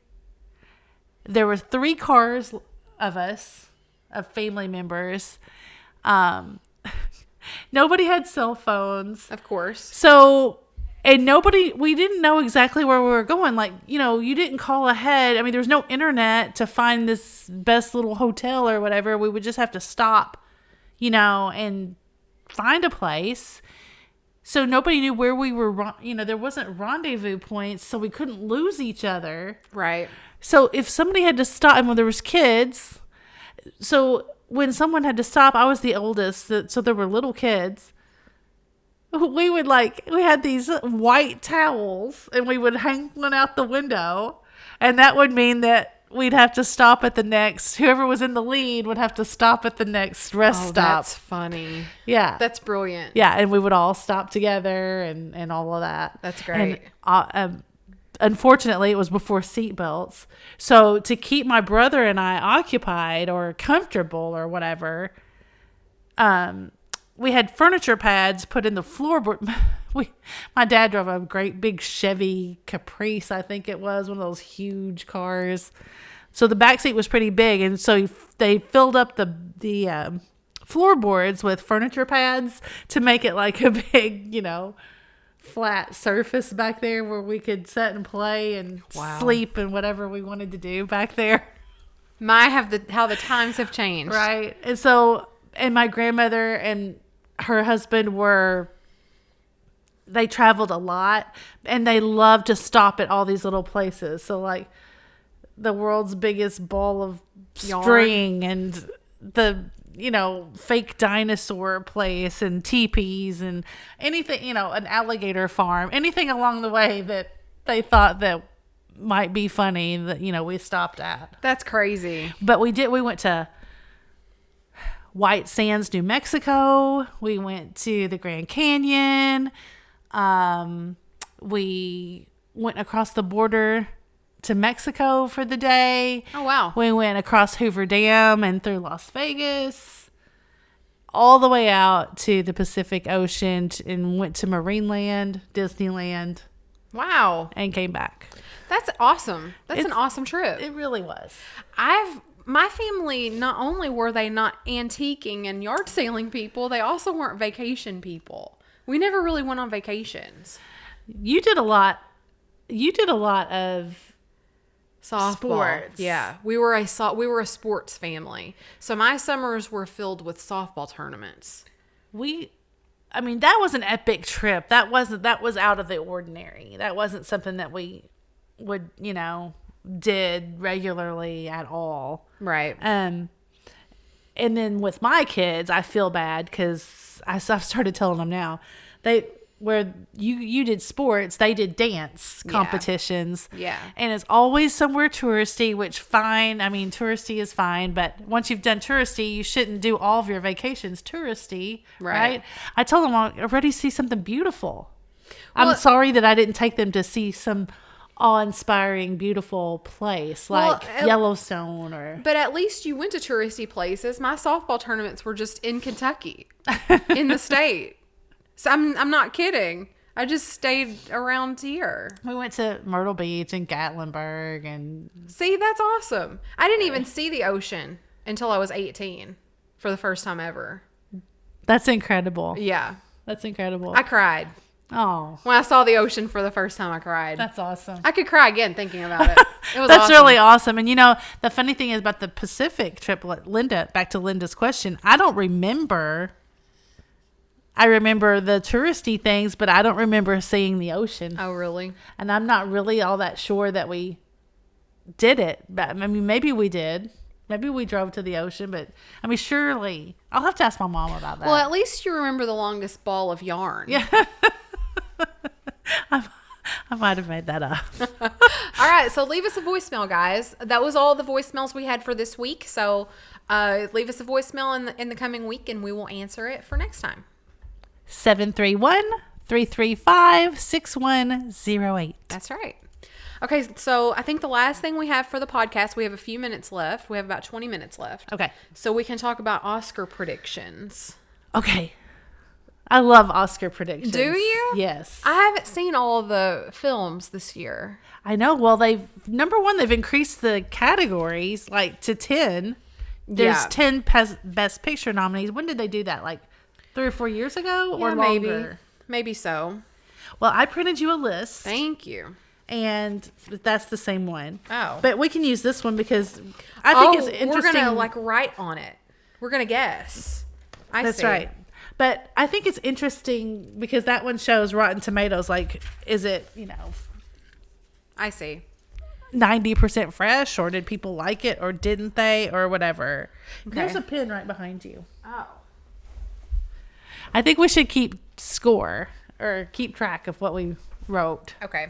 There were 3 cars of us, of family members. Nobody had cell phones. Of course. So, and we didn't know exactly where we were going. Like, you didn't call ahead. I mean, there was no internet to find this best little hotel or whatever. We would just have to stop, and find a place. So nobody knew where we were, there wasn't rendezvous points, so we couldn't lose each other. Right. So if somebody had to stop, and when there was kids, so when someone had to stop, I was the oldest, so there were little kids. We had these white towels and we would hang one out the window, and that would mean that we'd have to stop at whoever was in the lead would have to stop at the next rest stop. That's funny. Yeah. That's brilliant. Yeah. And we would all stop together and all of that. That's great. And, unfortunately, it was before seatbelts. So to keep my brother and I occupied or comfortable or whatever, we had furniture pads put in the floorboard. My dad drove a great big Chevy Caprice, I think it was, one of those huge cars. So the back seat was pretty big, and so they filled up the floorboards with furniture pads to make it like a big, flat surface back there where we could sit and play and sleep and whatever we wanted to do back there. How the times have changed. Right. And so, and my grandmother and her husband they traveled a lot, and they loved to stop at all these little places. So like the world's biggest ball of string and the, fake dinosaur place and teepees and anything, an alligator farm, anything along the way that they thought that might be funny that, we stopped at. That's crazy. But we went to White Sands, New Mexico. We went to the Grand Canyon. We went across the border to Mexico for the day. Oh, wow. We went across Hoover Dam and through Las Vegas, all the way out to the Pacific Ocean, and went to Marineland, Disneyland. Wow. And came back. That's awesome. That's an awesome trip. It really was. My family, not only were they not antiquing and yard sailing people, they also weren't vacation people. We never really went on vacations. You did a lot of softball. Sports. Yeah, we were a sports family. So my summers were filled with softball tournaments. That was an epic trip. That was out of the ordinary. That wasn't something that we would, did regularly at all. Right. And then with my kids, I feel bad because I've started telling them now, where you did sports, they did dance competitions. Yeah. And it's always somewhere touristy, which fine. I mean, touristy is fine, but once you've done touristy, you shouldn't do all of your vacations touristy, right? I told them I already see something beautiful. Well, I'm sorry that I didn't take them to see some awe-inspiring, beautiful place like Yellowstone or. But at least you went to touristy places. My softball tournaments were just in Kentucky, in the state. So I'm not kidding. I just stayed around here. We went to Myrtle Beach and Gatlinburg and. See, that's awesome. I didn't even see the ocean until I was 18 for the first time ever. That's incredible. Yeah. That's incredible. I cried. Oh. When I saw the ocean for the first time, I cried. That's awesome. I could cry again thinking about it. It was That's awesome. really awesome. And the funny thing is about the Pacific trip, back to Linda's question, I don't remember. I remember the touristy things, but I don't remember seeing the ocean. Oh, really? And I'm not really all that sure that we did it. But I mean, maybe we did. Maybe we drove to the ocean, but I mean, surely. I'll have to ask my mom about that. Well, at least you remember the longest ball of yarn. Yeah. I might have made that up. All right, so leave us a voicemail, guys. That was all the voicemails we had for this week. So leave us a voicemail in the coming week, and we will answer it for next time. 731-335-6108. That's right. Okay, so I think the last thing we have for the podcast, we have a few minutes left. We have about 20 minutes left. Okay. So we can talk about Oscar predictions. Okay. I love Oscar predictions. Do you? Yes. I haven't seen all of the films this year. I know. Well, they've increased the categories like to 10. There's 10 Best Picture nominees. When did they do that? Like 3 or 4 years ago or longer? Maybe so. Well, I printed you a list. Thank you. And that's the same one. Oh. But we can use this one because I think it's interesting. We're going to write on it. We're going to guess. That's right. But I think it's interesting because that one shows Rotten Tomatoes. Like, is it, I see. 90% fresh, or did people like it, or didn't they, or whatever? Okay. There's a pen right behind you. Oh. I think we should keep score or keep track of what we wrote. Okay.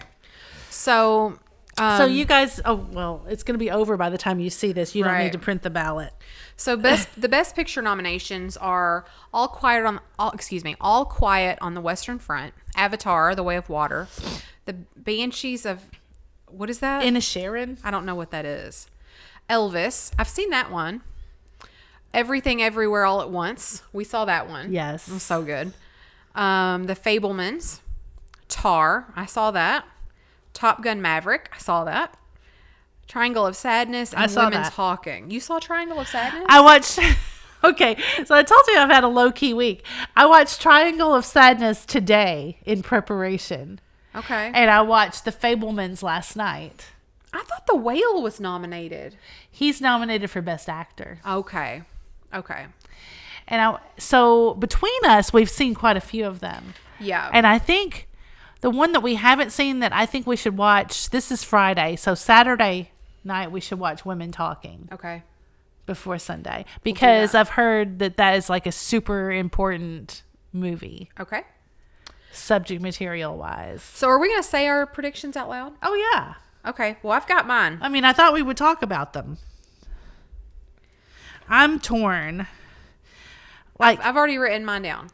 So you guys, it's going to be over by the time you see this. You don't need to print the ballot. So the best picture nominations are All Quiet on the Western Front, Avatar: The Way of Water, The Banshees of, what is that? Inisherin? I don't know what that is. Elvis, I've seen that one. Everything Everywhere All at Once, we saw that one. Yes, it was so good. The Fabelmans, Tar, I saw that. Top Gun Maverick, I saw that. Triangle of Sadness and Women Talking. You saw Triangle of Sadness? I watched. Okay, so I told you I've had a low-key week. I watched Triangle of Sadness today in preparation. Okay. And I watched The Fabelmans last night. I thought The Whale was nominated. He's nominated for Best Actor. Okay. And so between us, we've seen quite a few of them. Yeah. And I think the one that we haven't seen that I think we should watch, this is Friday, so Saturday night we should watch Women Talking. Okay. Before Sunday. Because I've heard that is like a super important movie. Okay. Subject material wise. So are we going to say our predictions out loud? Oh, yeah. Okay. Well, I've got mine. I mean, I thought we would talk about them. I'm torn. I've already written mine down.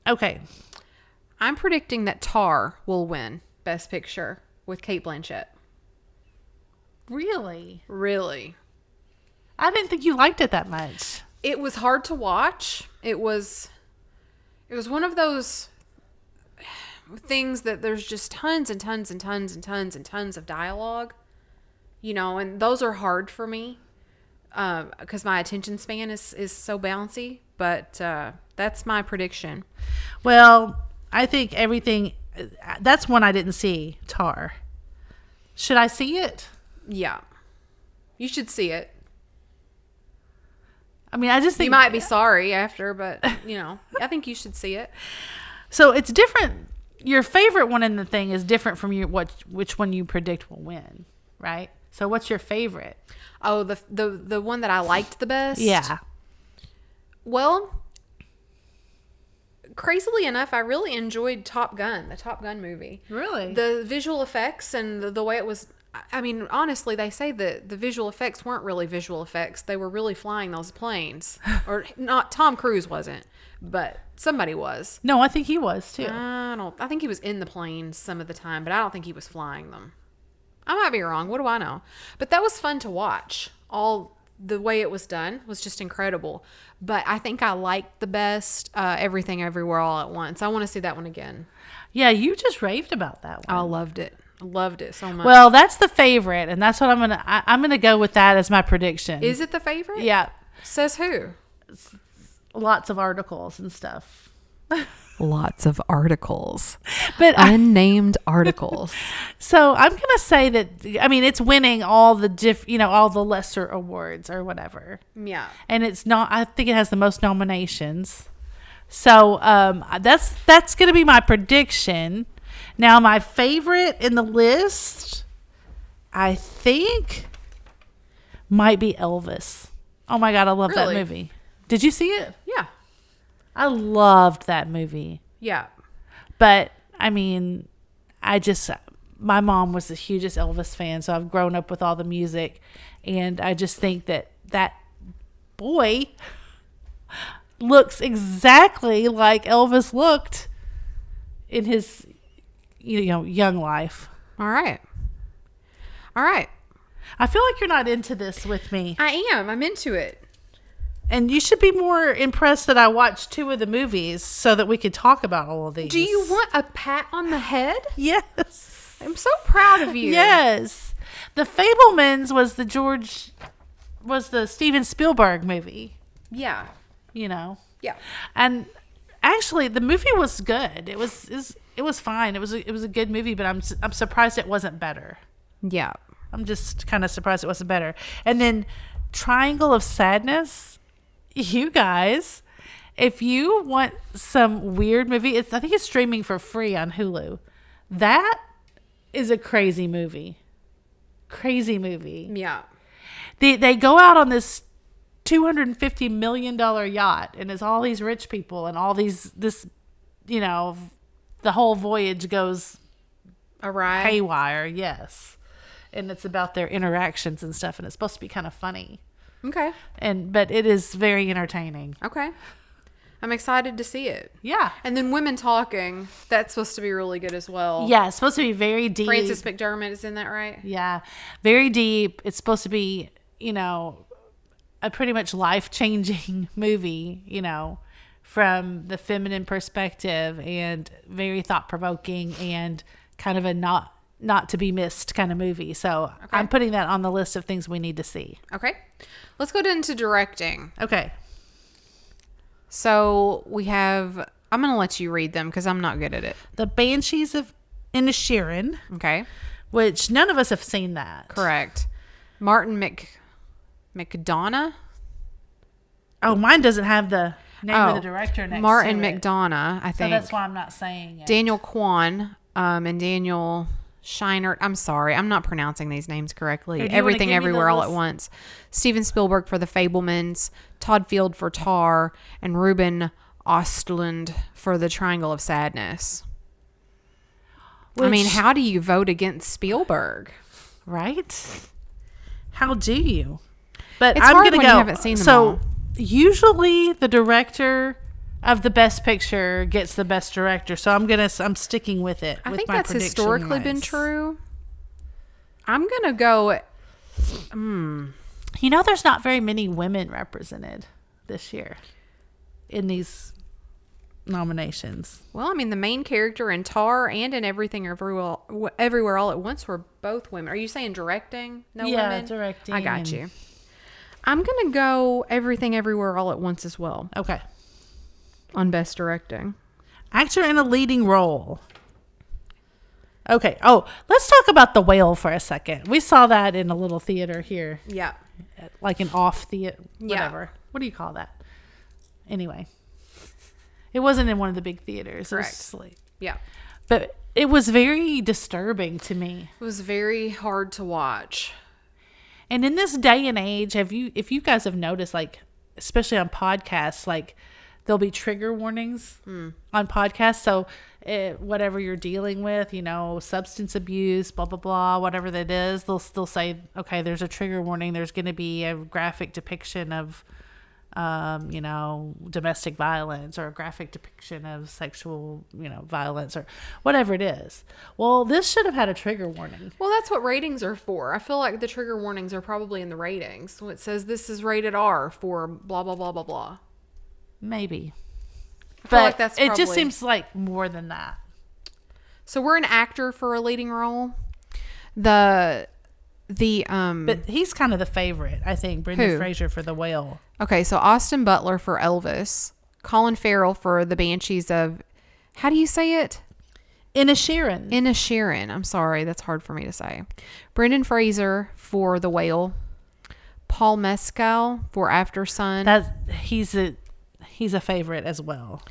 Okay. I'm predicting that Tar will win Best Picture with Cate Blanchett. Really? Really. I didn't think you liked it that much. It was hard to watch. It was one of those things that there's just tons and tons and tons and tons and tons of dialogue, and those are hard for me because my attention span is so bouncy. But that's my prediction. Well, I think that's one I didn't see, Tar. Should I see it? Yeah. You should see it. I mean, I just think... You might be sorry after, but, I think you should see it. So it's different. your favorite one in the thing is different from which one you predict will win, right? So what's your favorite? Oh, the one that I liked the best? Yeah. Well, crazily enough, I really enjoyed Top Gun, the Top Gun movie. Really? The visual effects and the way it was. I mean, honestly, they say that the visual effects weren't really visual effects. They were really flying those planes. Or not, Tom Cruise wasn't, but somebody was. No, I think he was too. I think he was in the planes some of the time, but I don't think he was flying them. I might be wrong. What do I know? But that was fun to watch. All the way it was done was just incredible. But I think I liked the best Everything Everywhere All at Once. I want to see that one again. Yeah, you just raved about that one. I loved it. Loved it so much. Well, that's the favorite, and that's what I'm gonna go with that as my prediction. Is it the favorite? Yeah. Says who? Lots of articles and stuff. Lots of articles. But unnamed articles. So I'm gonna say that, I mean, it's winning all the all the lesser awards or whatever. Yeah. And it's not. I think it has the most nominations. So that's gonna be my prediction. Now, my favorite in the list, I think, might be Elvis. Oh my God, I love that movie. Did you see it? Yeah. I loved that movie. Yeah. But, I mean, my mom was the hugest Elvis fan, so I've grown up with all the music. And I just think that boy looks exactly like Elvis looked in his young life. All right. I feel like you're not into this with me. I am. I'm into it. And you should be more impressed that I watched 2 of the movies so that we could talk about all of these. Do you want a pat on the head? Yes. I'm so proud of you. Yes. The Fabelmans was the Steven Spielberg movie. Yeah. Yeah. And actually, the movie was good. It was fine. It was a good movie, but I'm surprised it wasn't better. yeah. I'm just kind of surprised it wasn't better. And then Triangle of Sadness, you guys, if you want some weird movie, I think it's streaming for free on Hulu. That is a crazy movie. Crazy movie. Yeah. They go out on this $250 million yacht, and it's all these rich people and all this, the whole voyage goes Awry. haywire. Yes. And it's about their interactions and stuff, and it's supposed to be kind of funny. Okay. But it is very entertaining. Okay. I'm excited to see it. Yeah. And then Women Talking, that's supposed to be really good as well. Yeah, it's supposed to be very deep. Frances McDermott is in that, right? Yeah. Very deep. It's supposed to be, a pretty much life-changing movie, from the feminine perspective, and very thought-provoking and kind of a not to be missed kind of movie. So Okay. I'm putting that on the list of things we need to see. Okay. Let's go into directing. Okay. So we have, I'm going to let you read them because I'm not good at it. The Banshees of Inisherin, Okay. which none of us have seen that. Correct. Martin McDonough? Oh, mine doesn't have the name of the director next Martin to it. McDonough, I So think. that's why I'm not saying it. Daniel Kwan and Daniel Scheinert. I'm sorry. I'm not pronouncing these names correctly. Here, do you wanna Everything give me the Everywhere All at list? Once. Steven Spielberg for The Fabelmans. Todd Field for Tar. And Ruben Ostlund for The Triangle of Sadness. I mean, how do you vote against Spielberg? Right? How do you? But It's I'm hard gonna when go. you haven't seen them so all. usually the director of the best picture gets the best director. So I'm sticking with it. I with think my that's historically been prediction-wise. true. I'm going to go... There's not very many women represented this year in these nominations. Well, I mean, the main character in Tar and in Everything Everywhere All at Once were both women. Are you saying directing? No women? directing. I got you. I'm going to go Everything Everywhere All at Once as well Okay. on Best Directing. Actor in a leading role. Okay. Oh, let's talk about The Whale for a second. We saw that in a little theater here, Yeah. like an off theater, Yeah. whatever. What do you call that? Anyway, it wasn't in one of the big theaters. It was Correct. just like, Yeah. But it was very disturbing to me. It was very hard to watch. And in this day and age, if you guys have noticed, like, especially on podcasts, like, there'll be trigger warnings on podcasts. So whatever you're dealing with, substance abuse, blah, blah, blah, whatever that is, they'll still say, okay, there's a trigger warning. There's going to be a graphic depiction of, domestic violence, or a graphic depiction of sexual, violence, or whatever it is. Well, this should have had a trigger warning. Well, that's what ratings are for. I feel like the trigger warnings are probably in the ratings. So it says this is rated R for blah, blah, blah, blah, blah. Maybe. I feel But like that's it just probably... seems like more than that. So we're an actor for a leading role. But he's kind of the favorite, I think. Brendan Who? Fraser for The Whale. Okay, so Austin Butler for Elvis, Colin Farrell for The Banshees of, how do you say it? Inisherin. I'm sorry, that's hard for me to say. Brendan Fraser for The Whale, Paul Mescal for After Sun, He's a favorite as well.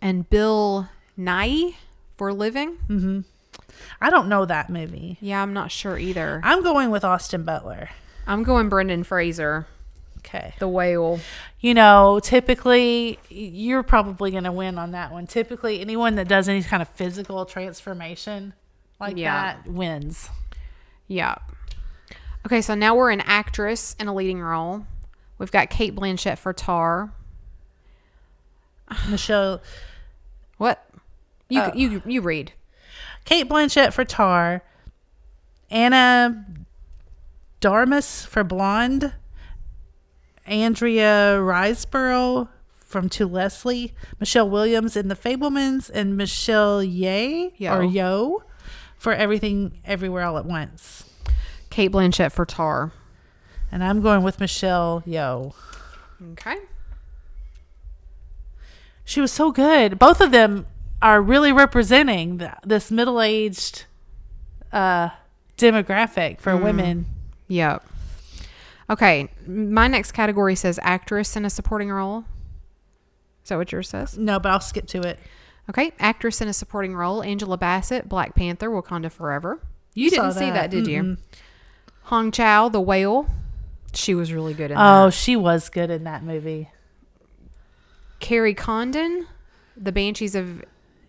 and Bill Nighy for Living. Mm-hmm. I don't know that movie. Yeah, I'm not sure either. I'm going with Austin Butler. I'm going Brendan Fraser, Okay. The Whale. Typically, you're probably going to win on that one. Typically, anyone that does any kind of physical transformation like that wins. Yeah. Okay, so now we're an actress in a leading role. We've got Kate Blanchett for Tar. Michelle. What? You read. Kate Blanchett for Tar. Anna Darmus for Blonde. Andrea Riseborough from To Leslie. Michelle Williams in The Fablemans. And Michelle Yeoh for Everything Everywhere All at Once. Kate Blanchett for Tar. And I'm going with Michelle Yeoh. Okay. She was so good. Both of them are really representing this middle-aged demographic for women. Yep. Okay. My next category says actress in a supporting role. Is that what yours says? No, but I'll skip to it. Okay. Actress in a supporting role. Angela Bassett, Black Panther, Wakanda Forever. You didn't see that, did you? Hong Chow, The Whale. She was really good in that. Oh, she was good in that movie. Carrie Condon, The Banshees of...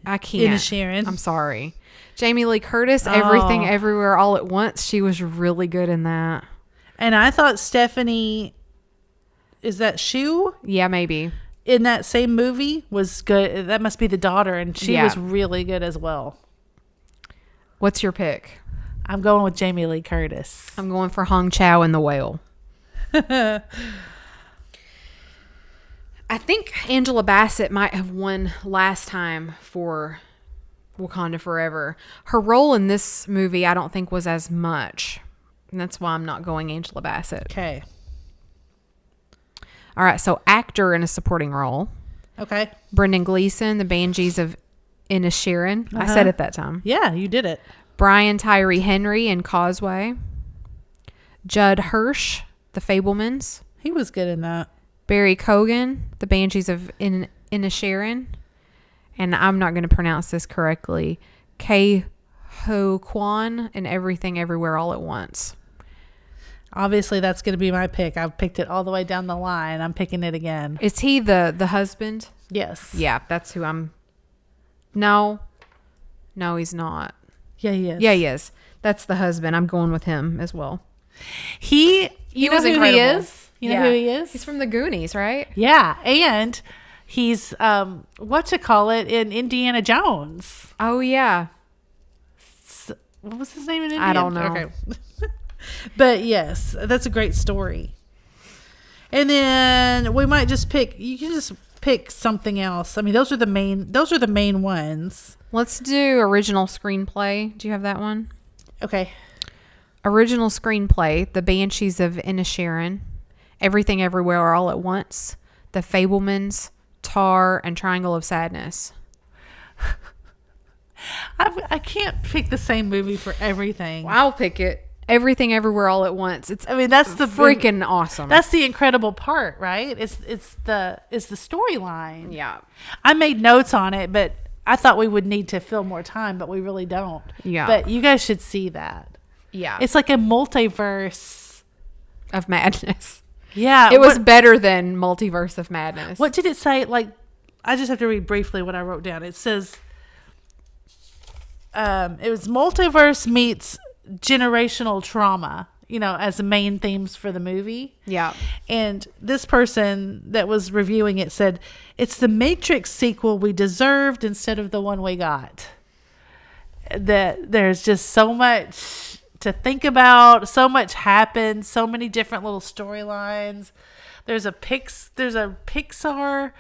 I can't. Inisherin. I'm sorry. Jamie Lee Curtis, Everything Everywhere All at Once. She was really good in that. And I thought Stephanie, is that Shu? Yeah, maybe. In that same movie was good. That must be the daughter. And she was really good as well. What's your pick? I'm going with Jamie Lee Curtis. I'm going for Hong Chow and The Whale. I think Angela Bassett might have won last time for Wakanda Forever. Her role in this movie, I don't think, was as much. And that's why I'm not going Angela Bassett. Okay. All right, so actor in a supporting role. Okay. Brendan Gleeson, The Banshees of Inisherin. I said it that time. Yeah, you did it. Brian Tyree Henry in Causeway. Judd Hirsch, The Fablemans. He was good in that. Barry Cogan, The Banshees of Inisherin. And I'm not going to pronounce this correctly. Kei Ho Kwan in Everything Everywhere All at Once. Obviously, that's going to be my pick. I've picked it all the way down the line. I'm picking it again. Is he the husband? Yes. Yeah, that's who I'm... No, he's not. Yeah, he is. Yeah, he is. That's the husband. I'm going with him as well. You know was who incredible. he is? You know who he is? He's from the Goonies, right? Yeah, and he's in Indiana Jones. Oh, yeah. What was his name in Indiana? I don't know. Okay. But yes, that's a great story. And then we might just you can just pick something else. I mean, those are the main ones. Let's do original screenplay. Do you have that one? Okay. Original screenplay, The Banshees of Inisherin, Everything Everywhere All at Once, The Fablemans, Tar, and Triangle of Sadness. I can't pick the same movie for everything. Well, I'll pick it. Everything Everywhere All at Once. That's the freaking awesome. That's the incredible part, right? It's the storyline. Yeah. I made notes on it, but I thought we would need to fill more time, but we really don't. Yeah. But you guys should see that. Yeah. It's like a multiverse of madness. Yeah. It was better than Multiverse of Madness. What did it say? Like, I just have to read briefly what I wrote down. It says, it was multiverse meets generational trauma, as the main themes for the movie. Yeah. And this person that was reviewing it said, it's the Matrix sequel we deserved instead of the one we got. That there's just so much to think about, so much happened, so many different little storylines. There's a Pixar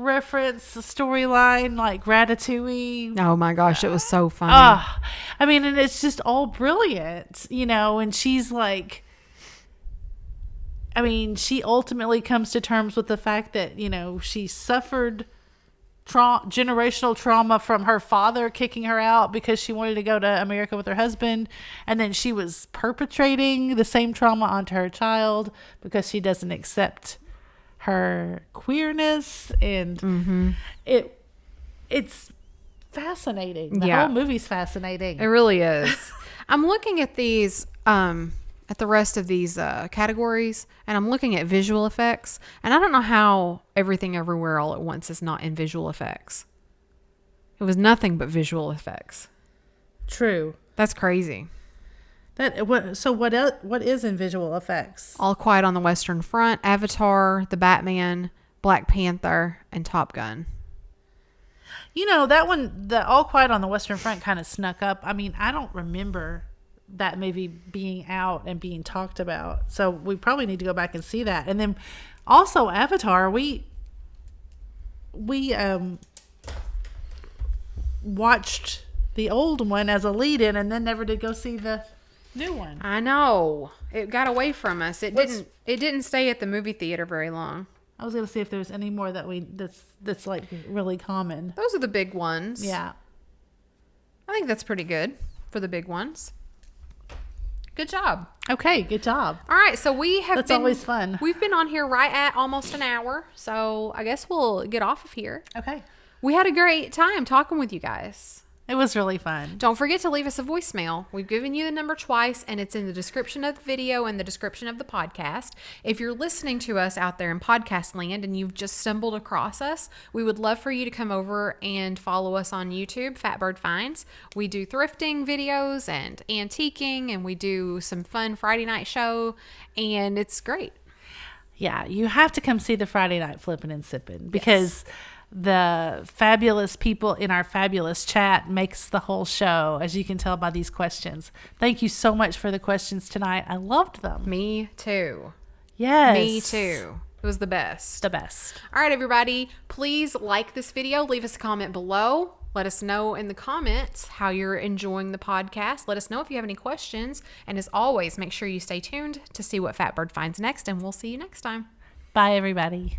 reference storyline like Ratatouille. Oh my gosh, it was so funny. I mean, and it's just all brilliant, and she's like, I mean, she ultimately comes to terms with the fact that, she suffered generational trauma from her father kicking her out because she wanted to go to America with her husband, and then she was perpetrating the same trauma onto her child because she doesn't accept her queerness, and it's fascinating. The whole movie's fascinating. It really is. I'm looking at these at the rest of these categories, and I'm looking at visual effects, and I don't know how Everything Everywhere All at Once is not in visual effects. It was nothing but visual effects. True. That's crazy. So what is in visual effects? All Quiet on the Western Front, Avatar, The Batman, Black Panther, and Top Gun. That one, the All Quiet on the Western Front kind of snuck up. I mean, I don't remember that movie being out and being talked about. So we probably need to go back and see that. And then also Avatar, we watched the old one as a lead-in and then never did go see the new one. I know. It got away from us. It didn't stay at the movie theater very long. I was going to see if there's any more that's like really common. Those are the big ones. Yeah. I think that's pretty good for the big ones. Good job. Okay, good job. All right, so that's always fun. We've been on here right at almost an hour, so I guess we'll get off of here. Okay. We had a great time talking with you guys. It was really fun. Don't forget to leave us a voicemail. We've given you the number twice, and it's in the description of the video and the description of the podcast. If you're listening to us out there in podcast land and you've just stumbled across us, we would love for you to come over and follow us on YouTube, fatbirdfinds. We do thrifting videos and antiquing, and we do some fun Friday night show, and it's great. Yeah, you have to come see the Friday night Flippin and Sippin because the fabulous people in our fabulous chat makes the whole show, as you can tell by these questions. Thank you so much for the questions tonight. I loved them. Me too. Yes. Me too. It was the best. The best. All right, everybody. Please like this video. Leave us a comment below. Let us know in the comments how you're enjoying the podcast. Let us know if you have any questions. And as always, make sure you stay tuned to see what Fatbird finds next, and we'll see you next time. Bye, everybody.